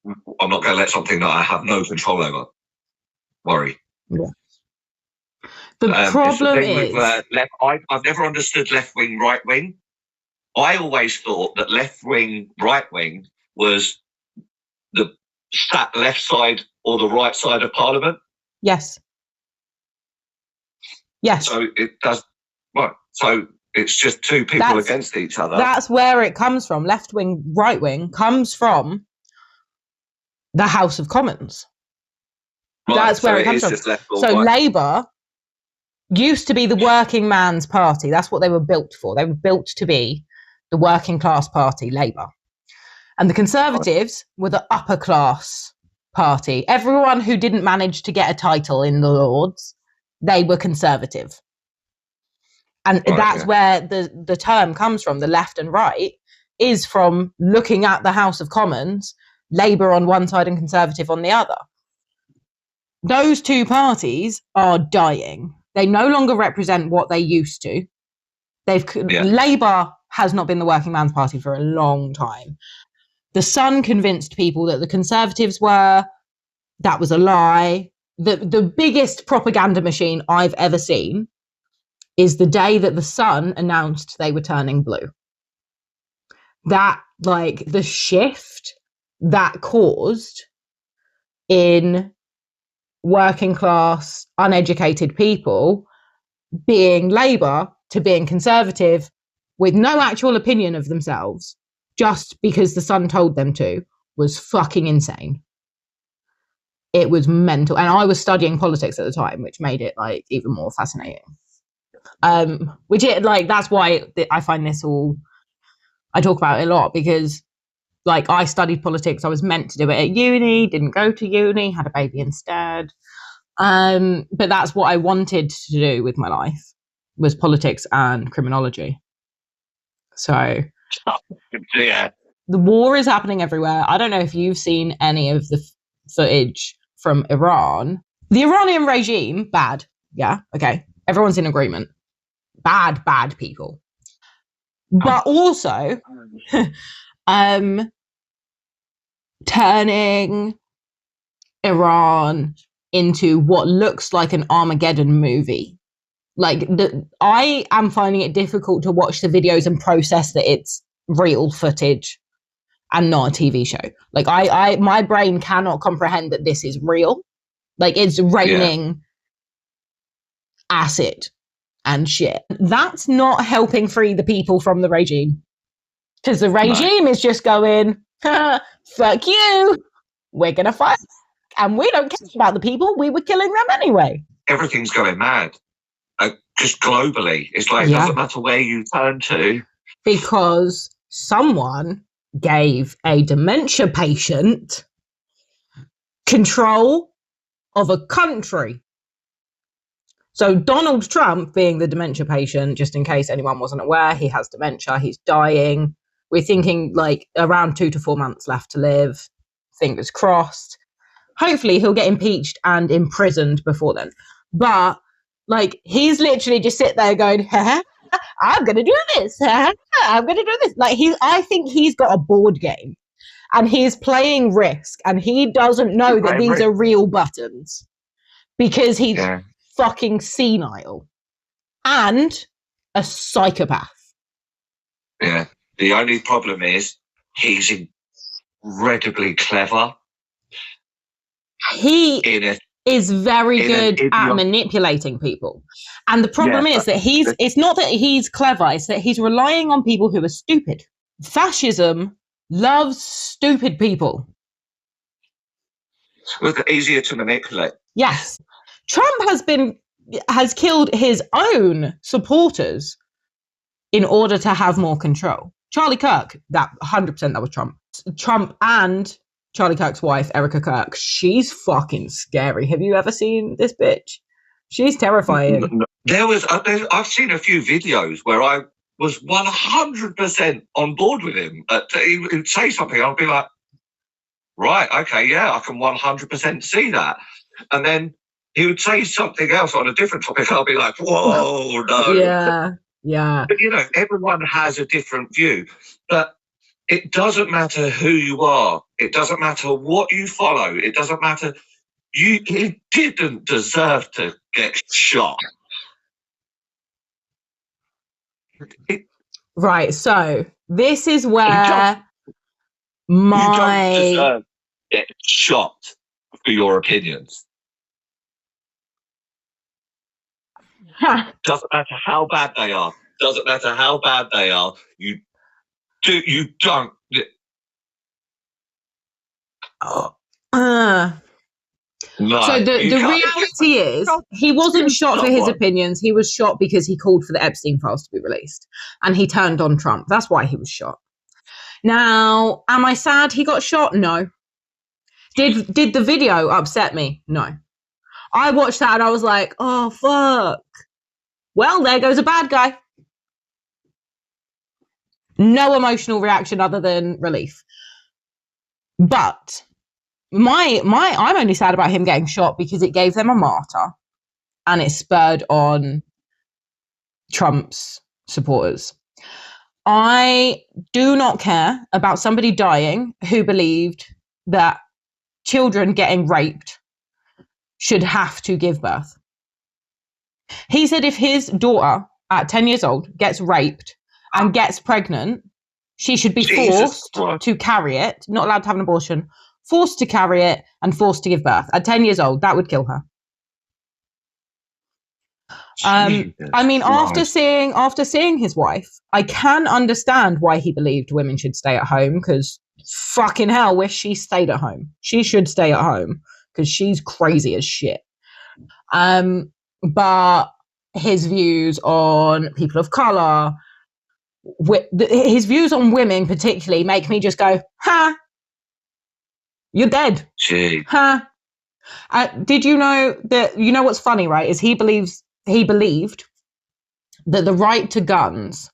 I'm not going to let something that I have no control over worry. Yeah. The problem is with, I've never understood left wing, right wing. I always thought that left wing, right wing was the sat left side or the right side of Parliament. Yes. Yes. So it does. Right. So it's just two people against each other. That's where it comes from. Left wing, right wing comes from the House of Commons. Right, that's where it comes from. So Labour used to be the working man's party. That's what they were built for. They were built to be the working class party, Labour. And the Conservatives were the upper class party. Everyone who didn't manage to get a title in the Lords, they were Conservative. And that's where the term comes from, the left and right, is from looking at the House of Commons, Labour on one side and Conservative on the other. Those two parties are dying. They no longer represent what they used to. Labour has not been the working man's party for a long time. The Sun convinced people that the Conservatives were. That was a lie. The biggest propaganda machine I've ever seen is the day that the Sun announced they were turning blue. That, like, the shift that caused in working class, uneducated people being Labour to being Conservative with no actual opinion of themselves, just because the Sun told them to, was fucking insane. It was mental. And I was studying politics at the time, which made it, like, even more fascinating. That's why I find this all, I talk about it a lot, because, like, I studied politics. I was meant to do it at uni, didn't go to uni, had a baby instead. But that's what I wanted to do with my life, was politics and criminology. So yeah, the war is happening everywhere. I don't know if you've seen any of the footage from Iran. The Iranian regime, bad. Yeah, okay. Everyone's in agreement. Bad people. But also turning Iran into what looks like an Armageddon movie. Like, I am finding it difficult to watch the videos and process that it's real footage and not a TV show. Like, my brain cannot comprehend that this is real. Like, it's raining acid and shit. That's not helping free the people from the regime. Because the regime is just going, fuck you, we're going to fight. And we don't care about the people, we were killing them anyway. Everything's going mad. Just globally. It's like, it doesn't matter where you turn to. Because someone gave a dementia patient control of a country. So Donald Trump, being the dementia patient, just in case anyone wasn't aware, he has dementia, he's dying. We're thinking like around 2 to 4 months left to live. Fingers crossed. Hopefully he'll get impeached and imprisoned before then. But like, he's literally just sit there going, I'm going to do this. I'm going to do this. Like, I think he's got a board game and he's playing Risk and he doesn't know that these are real buttons because he's fucking senile and a psychopath. Yeah. The only problem is he's incredibly clever. He is very good at manipulating people. And the problem is that it's not that he's clever, it's that he's relying on people who are stupid. Fascism loves stupid people. Well, it's easier to manipulate. Yes. Trump has killed his own supporters in order to have more control. Charlie Kirk, that 100% that was Trump. Trump and Charlie Kirk's wife, Erica Kirk, she's fucking scary. Have you ever seen this bitch? She's terrifying. I've seen a few videos where was 100% on board with him. He would say something, I'd be like, right, okay, yeah, I can 100% see that. And then he would say something else on a different topic. I'll be like, whoa, no. Yeah. But, everyone has a different view. But it doesn't matter who you are. It doesn't matter what you follow. It doesn't matter. He didn't deserve to get shot. Right, so this is where you don't deserve to get shot for your opinions. Doesn't matter how bad they are. Doesn't matter how bad they are. You don't. No, so the reality is he wasn't shot for his opinions. He was shot because he called for the Epstein files to be released, and he turned on Trump. That's why he was shot. Now, am I sad he got shot? No. Did the video upset me? No. I watched that and I was like, oh fuck. Well, there goes a bad guy. No emotional reaction other than relief. But I'm only sad about him getting shot because it gave them a martyr and it spurred on Trump's supporters. I do not care about somebody dying who believed that children getting raped should have to give birth. He said if his daughter at 10 years old gets raped and gets pregnant, she should be forced to carry it, not allowed to have an abortion, forced to carry it and forced to give birth. At 10 years old, that would kill her. I mean, after seeing his wife, I can understand why he believed women should stay at home, because fucking hell, wish she stayed at home. She should stay at home because she's crazy as shit. But his views on people of color, his views on women particularly make me just go, ha, you're dead. Gee. Ha. Did you know that, what's funny, right, is he believed that the right to guns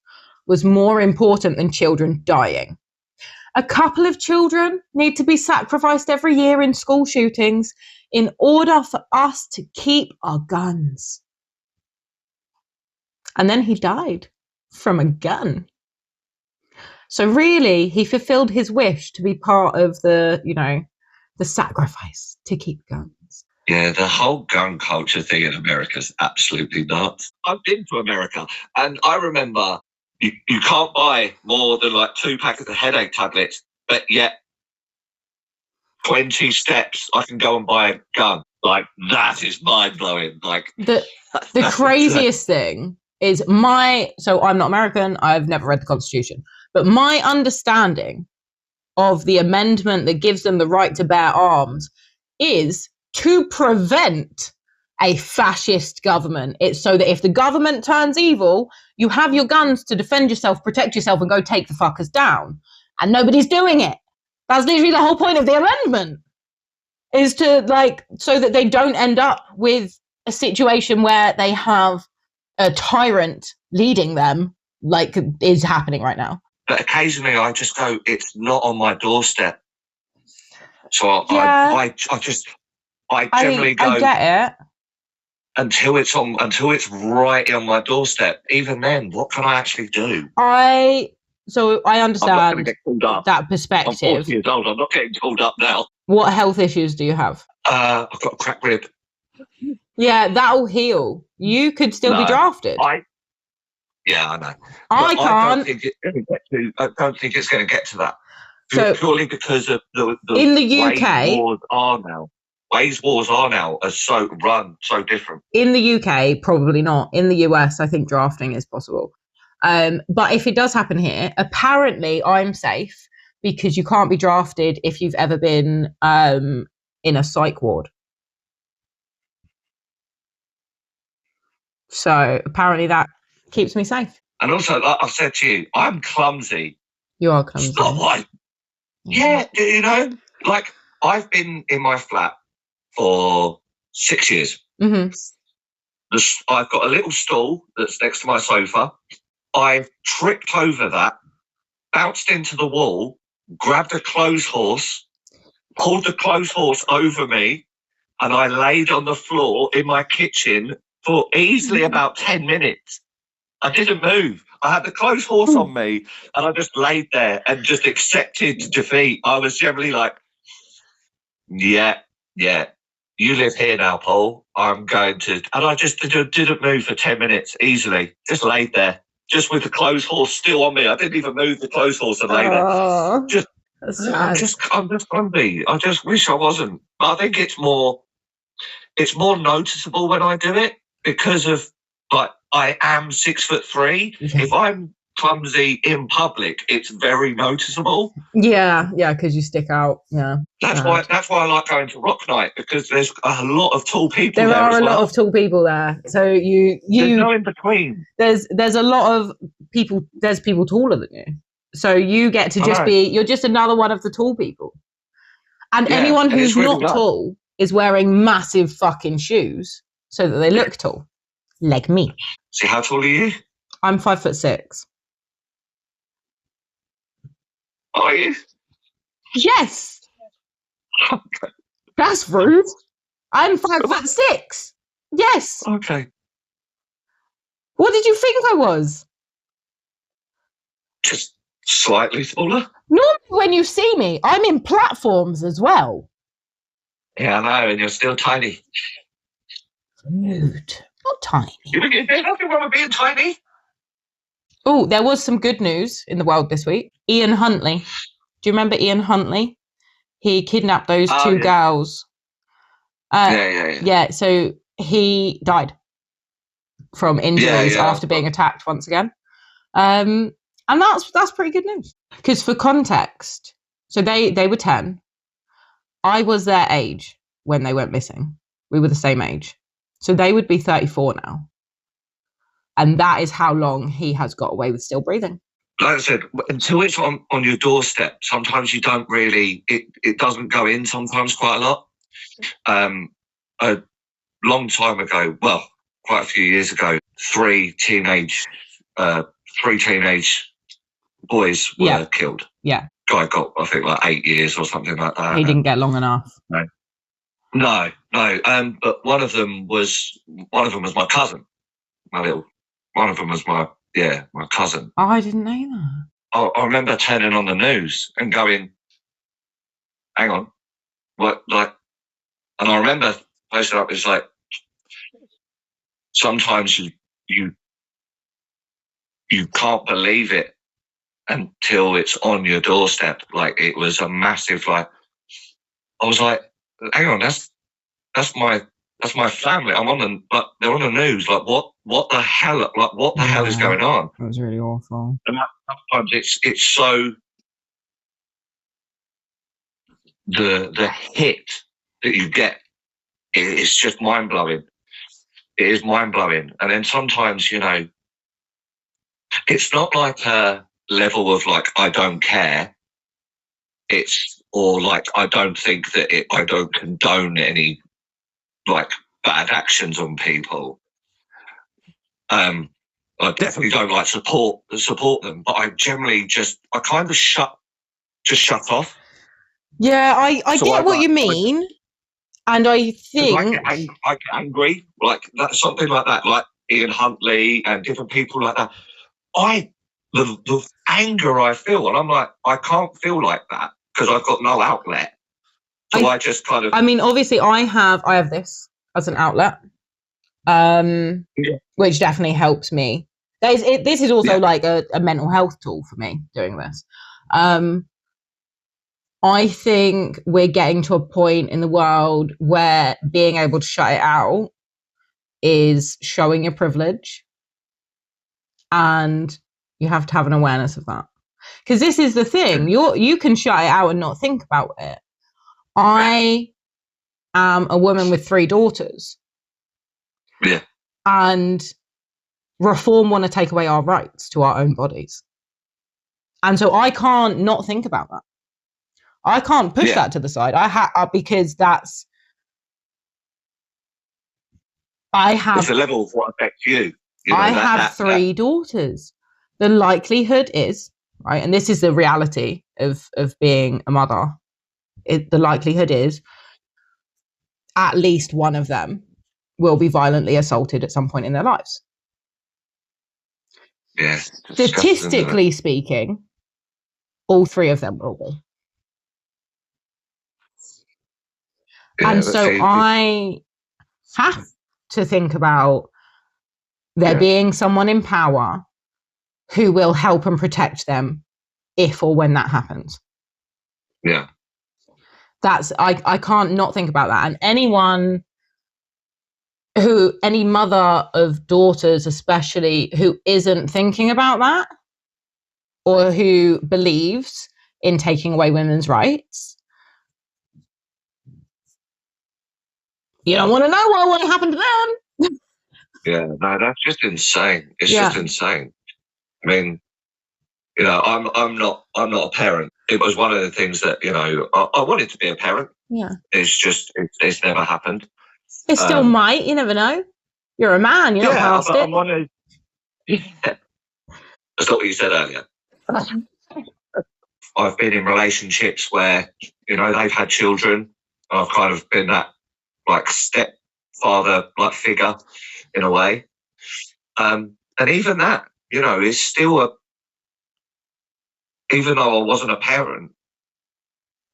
was more important than children dying. A couple of children need to be sacrificed every year in school shootings in order for us to keep our guns. And then he died from a gun. So really, he fulfilled his wish to be part of the sacrifice to keep guns. Yeah, the whole gun culture thing in America is absolutely nuts. I've been to America, and I remember you can't buy more than like 2 packets of headache tablets, but yet 20 steps I can go and buy a gun. Like, that is mind-blowing. Like, the craziest thing is so I'm not American, I've never read the Constitution, but my understanding of the amendment that gives them the right to bear arms is to prevent a fascist government. It's so that if the government turns evil, you have your guns to defend yourself, protect yourself, and go take the fuckers down. And nobody's doing it. That's literally the whole point of the amendment, is to so that they don't end up with a situation where they have a tyrant leading them, like is happening right now. But occasionally I just go, it's not on my doorstep. So yeah. I generally go, I get it. Until it's right on my doorstep. Even then, what can I actually do? I understand that perspective. I'm 40 years old. I'm not getting called up now. What health issues do you have? I've got a cracked rib. Yeah, that'll heal. You could still be drafted. I know. I can't. I don't think it's going to get to that. So, purely because of the in the UK, ways wars are now so different. In the UK, probably not. In the US, I think drafting is possible. But if it does happen here, apparently I'm safe because you can't be drafted if you've ever been in a psych ward. So apparently that keeps me safe. And also, like I said to you, I'm clumsy. You are clumsy. It's not like, like I've been in my flat for 6 years. Mm-hmm. I've got a little stool that's next to my sofa. I tripped over that, bounced into the wall, grabbed a clothes horse, pulled the clothes horse over me, and I laid on the floor in my kitchen for easily about 10 minutes. I didn't move. I had the clothes horse on me, and I just laid there and just accepted defeat. I was generally like, yeah, you live here now, Paul. I'm going to... And I just didn't move for 10 minutes easily. Just laid there, just with the clothes horse still on me. I didn't even move the clothes horse and lay there. I'm just grumpy. I just wish I wasn't. But I think it's more noticeable when I do it because of, like, I am 6'3". Yeah. If I'm clumsy in public, it's very noticeable. Yeah, because you stick out. Yeah, that's why I like going to Rock Night, because there's a lot of tall people there. There are a lot of tall people there, so you there's no in between. There's a lot of people. There's people taller than you, so you get to just be. You're just another one of the tall people, and anyone who's really not tall is wearing massive fucking shoes so that they look tall, like me. See, how tall are you? I'm 5'6". Are you? Yes. That's rude. I'm 5'6". Yes. Okay. What did you think I was? Just slightly taller. Normally when you see me, I'm in platforms as well. Yeah, I know, and you're still tiny. Rude. Not tiny. There's nothing wrong with being tiny. Oh, there was some good news in the world this week. Ian Huntley. Do you remember Ian Huntley? He kidnapped those two girls. Yeah, so he died from injuries after being attacked once again. And that's pretty good news. Because for context, so they were 10. I was their age when they went missing. We were the same age. So they would be 34 now. And that is how long he has got away with still breathing. Like I said, until it's on your doorstep, sometimes you don't really, it doesn't go in sometimes quite a lot. A long time ago, well, quite a few years ago, three teenage boys were killed. Yeah. Guy got, I think, like 8 years or something like that. He didn't get long enough. No. But one of them was my cousin. One of them was my cousin. Oh, I didn't know that. I remember turning on the news and going, hang on, what, like, and I remember posting up, it's like, sometimes you can't believe it until it's on your doorstep. Like, it was a massive, like, I was like, hang on, that's my family. They're on the news. Like, what the hell? Like, what the hell is going on? It was really awful. And sometimes it's so the hit that you get is just mind blowing. It is mind blowing. And then sometimes, you know, it's not like a level of like I don't care. Or like I don't think that I don't condone any like bad actions on people. I definitely don't like support them, but I generally I kind of shut off. Yeah, I get what you mean, and I think I get angry, like that, something like that, like Ian Huntley and different people like that. The anger I feel, and I'm like, I can't feel like that because I've got no outlet. So I just kind of. I mean, obviously, I have this as an outlet, which definitely helps me. This is also like a mental health tool for me doing this. I think we're getting to a point in the world where being able to shut it out is showing your privilege, and you have to have an awareness of that. Because this is the thing, you can shut it out and not think about it. I am a woman with 3 daughters. Yeah. And Reform want to take away our rights to our own bodies. And so I can't not think about that. I can't push that to the side. Because it's the level of what affects you. I have 3 daughters. the likelihood is, right, and this is the reality of being a mother, the likelihood is at least one of them will be violently assaulted at some point in their lives. Yeah. Statistically speaking, all three of them will be. Yeah, and so I have to think about there being someone in power who will help and protect them if or when that happens. Yeah. That's, I can't not think about that. And any mother of daughters especially, who isn't thinking about that, or who believes in taking away women's rights, you don't want to know what will happen to them. Yeah, no, that's just insane. It's just insane. I mean, you know, I'm not a parent. It was one of the things that, you know, I wanted to be a parent. Yeah. It's never happened. It still might, you never know. You're a man, you're not past it. Yeah. That's not what you said earlier. I've been in relationships where, you know, they've had children. I've kind of been that, like, stepfather, like, figure in a way. And even that, you know, is still even though I wasn't a parent.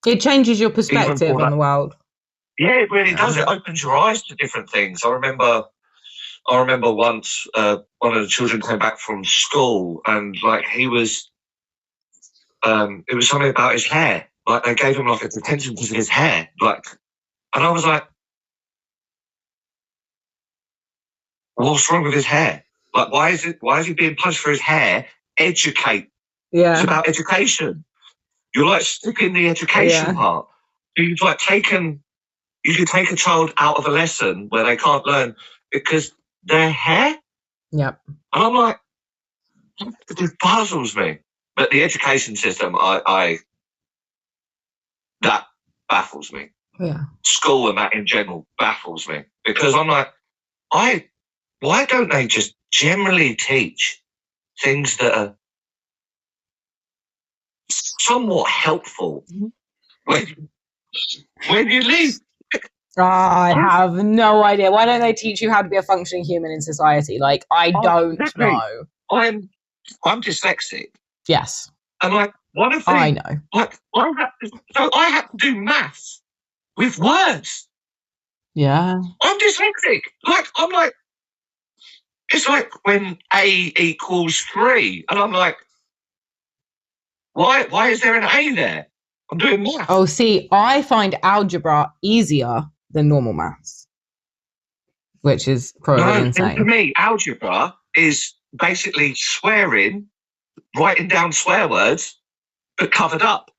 It changes your perspective on the world. Yeah, it really does. It opens your eyes to different things. I remember once one of the children came back from school, and like he was, it was something about his hair. Like they gave him like a detention because of his hair. Like, and I was like, what's wrong with his hair? Like, why is he being punished for his hair? Educate. Yeah. It's about education. You're like skipping the education part. You've like you could take a child out of a lesson where they can't learn because their hair. Yep. And I'm like, it just puzzles me. But the education system, that baffles me. Yeah. School and that in general baffles me because I'm like, why don't they just generally teach things that are somewhat helpful when you leave? I have no idea. Why don't they teach you how to be a functioning human in society? Like, I don't know. I'm dyslexic. Yes. And like one of the I know. Like I have to do maths with words. Yeah. I'm dyslexic. Like I'm like, it's like when A equals 3, and I'm like, why is there an A there? I'm doing maths. Oh, see, I find algebra easier than normal maths, which is probably insane. For me, algebra is basically swearing, writing down swear words, but covered up.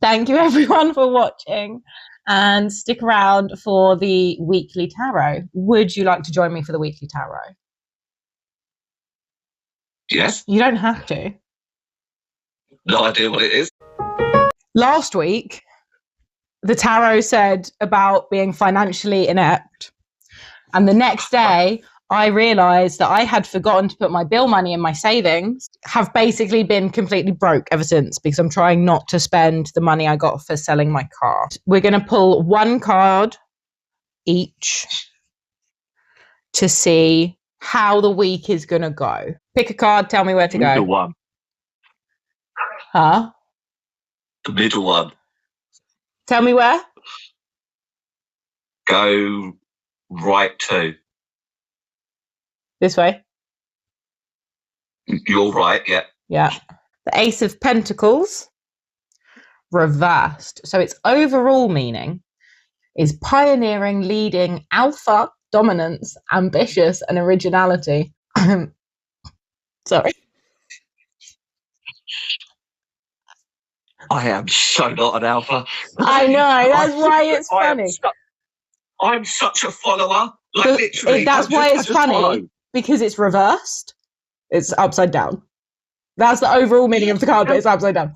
Thank you everyone for watching, and stick around for the weekly tarot. Would you like to join me for the weekly tarot? Yes. You don't have to. No idea what it is. Last week, the tarot said about being financially inept. And the next day, I realized that I had forgotten to put my bill money in my savings, have basically been completely broke ever since because I'm trying not to spend the money I got for selling my car. We're going to pull one card each to see how the week is going to go. Pick a card, tell me where to go. Middle one. Huh? The middle one. Tell me where? Go right 2. This way? You're right, yeah. Yeah. The Ace of Pentacles reversed. So its overall meaning is pioneering, leading, alpha, dominance, ambitious, and originality. Sorry. I am so not an alpha. I know, that's why it's funny. I'm such a follower. Like literally. That's why it's funny, because it's reversed. It's upside down. That's the overall meaning of the card, but it's upside down.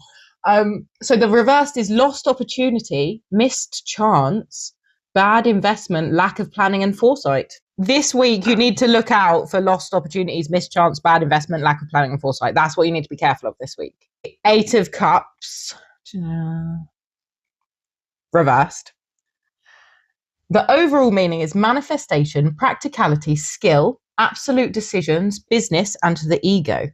So the reversed is lost opportunity, missed chance, bad investment, lack of planning and foresight. This week, you need to look out for lost opportunities, mischance, bad investment, lack of planning and foresight. That's what you need to be careful of this week. 8 of Cups. Reversed. The overall meaning is manifestation, practicality, skill, absolute decisions, business, and the ego.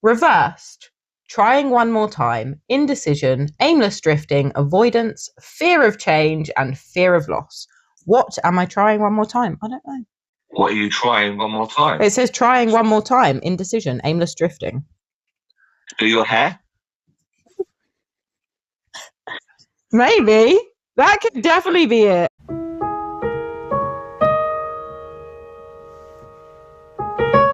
Reversed. Trying one more time, indecision, aimless drifting, avoidance, fear of change, and fear of loss. What am I trying one more time? I don't know. What are you trying one more time? It says trying one more time, indecision, aimless drifting. Do your hair? Maybe. That could definitely be it.